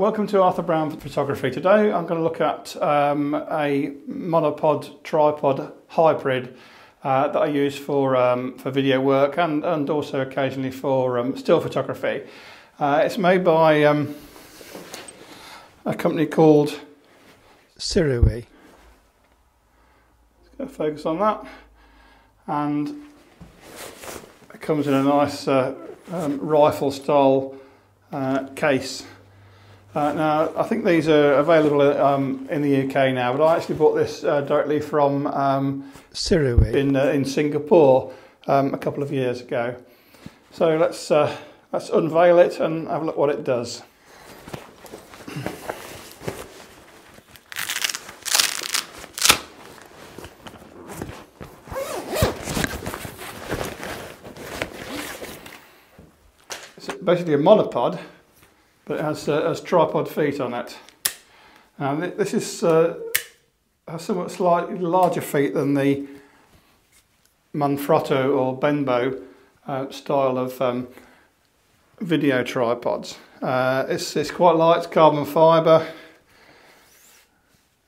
Welcome to Arthur Brown Photography. Today I'm going to look at a monopod tripod hybrid that I use for video work and also occasionally for still photography. It's made by a company called SIRUI. Let's go focus on that. And it comes in a nice rifle style case. Now, I think these are available in the UK now, but I actually bought this directly from SIRUI in Singapore a couple of years ago. So let's unveil it and have a look what it does. It's basically a monopod, but it has tripod feet on it. And this is has somewhat slightly larger feet than the Manfrotto or Benbow style of video tripods. It's quite light, it's carbon fibre.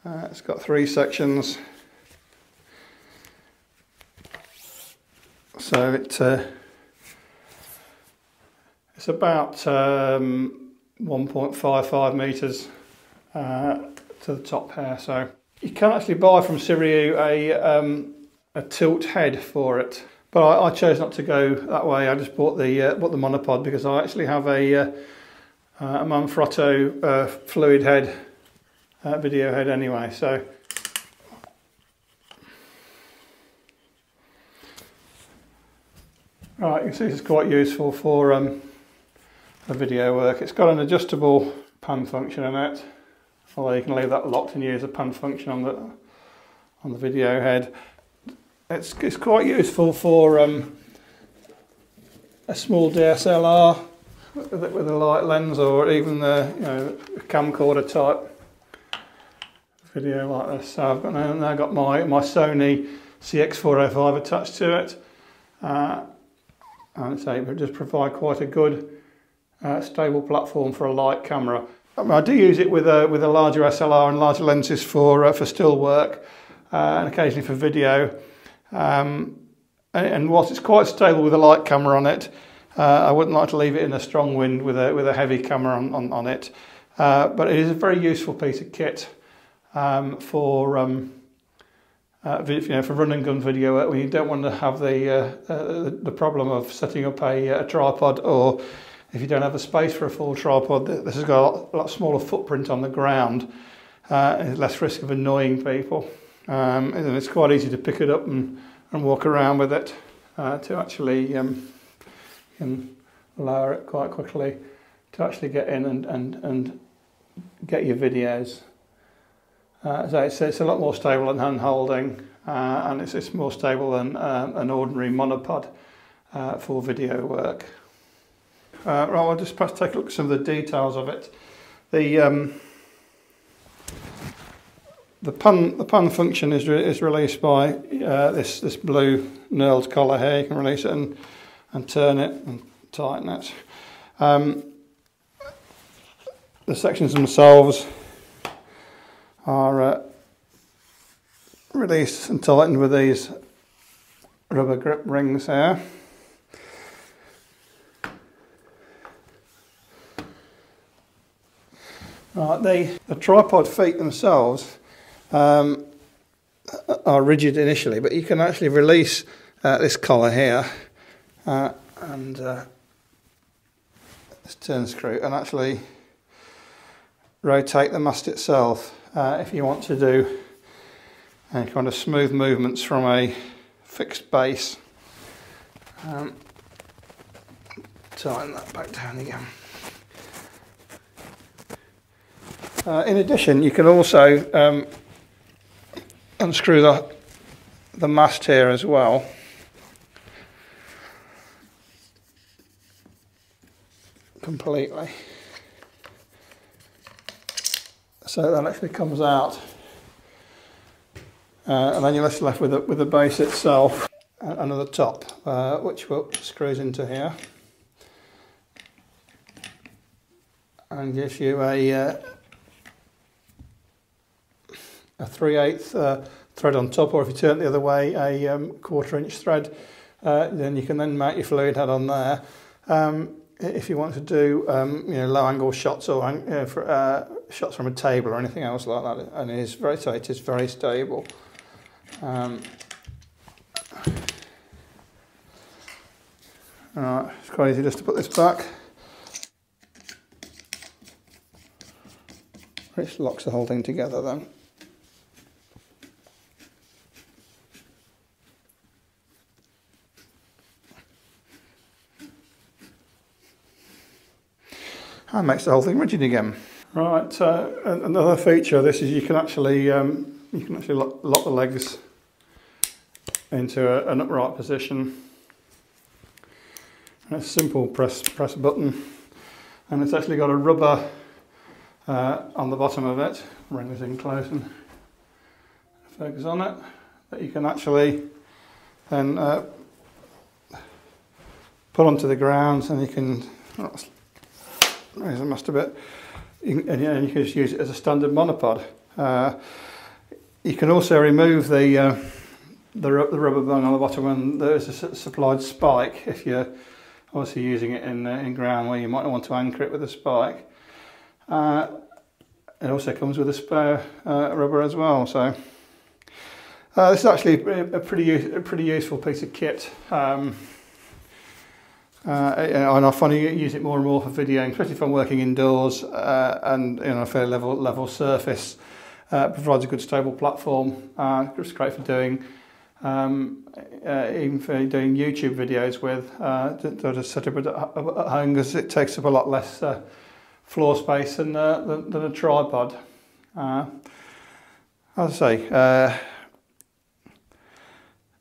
It's got 3 sections. So it's about 1.55 metres to the top here. So you can actually buy from SIRUI a tilt head for it, but I chose not to go that way. I just bought the monopod because I actually have a Manfrotto fluid head, video head anyway. So right, you can see this is quite useful for the video work. It's got an adjustable pan function in it, although you can leave that locked and use a pan function on the video head. It's quite useful for a small DSLR with a light lens, or even a camcorder type video like this. So I've now got my Sony CX405 attached to it, and it's able to just provide quite a good stable platform for a light camera. I do use it with a larger SLR and larger lenses for still work and occasionally for video. And whilst it's quite stable with a light camera on it, I wouldn't like to leave it in a strong wind with a heavy camera on it. But it is a very useful piece of kit for run and gun video work, when you don't want to have the problem of setting up a tripod, or if you don't have the space for a full tripod. This has got a lot smaller footprint on the ground, less risk of annoying people, and it's quite easy to pick it up and walk around with it. To actually you can lower it quite quickly to actually get in and get your videos. So it's a lot more stable than hand holding, and it's more stable than an ordinary monopod for video work. Right, I'll just perhaps take a look at some of the details of it. The pan function is released by this blue knurled collar here. You can release it and turn it and tighten it. The sections themselves are released and tightened with these rubber grip rings here. Right, the tripod feet themselves are rigid initially, but you can actually release this collar here and this turn screw, and actually rotate the mast itself if you want to do kind of smooth movements from a fixed base. Tighten that back down again. In addition, you can also unscrew the mast here as well. Completely. So that actually comes out, and then you're left with the base itself and the top, which screws into here. and gives you a 3/8 thread on top, or if you turn it the other way, a 1/4" thread. Then you can then mount your fluid head on there. If you want to do low angle shots or shots from a table or anything else like that, and it is very tight, it's very stable. Alright, it's quite easy just to put this back, which locks the whole thing together then. And makes the whole thing rigid again. Right, another feature of this is you can actually lock the legs into an upright position. And it's simple, press a button, and it's actually got a rubber on the bottom of it. Bring this in close and focus on it. That you can actually then put onto the ground, and you can. Raise the master bit, and you can just use it as a standard monopod. You can also remove the rubber bung on the bottom when there's a supplied spike, if you're obviously using it in ground where you might want to anchor it with a spike. It also comes with a spare rubber as well. So this is actually a pretty useful piece of kit. And I find you use it more and more for videoing, especially if I'm working indoors and a fairly level surface. Provides a good stable platform. It's great for doing, even for doing YouTube videos with. Just set up at home because it takes up a lot less floor space than a tripod. As I say,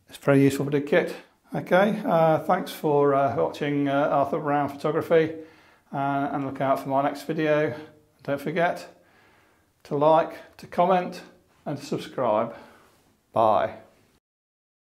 it's very useful for the kit. Okay, thanks for watching Arthur Brown Photography, and look out for my next video. Don't forget to like, to comment and to subscribe. Bye.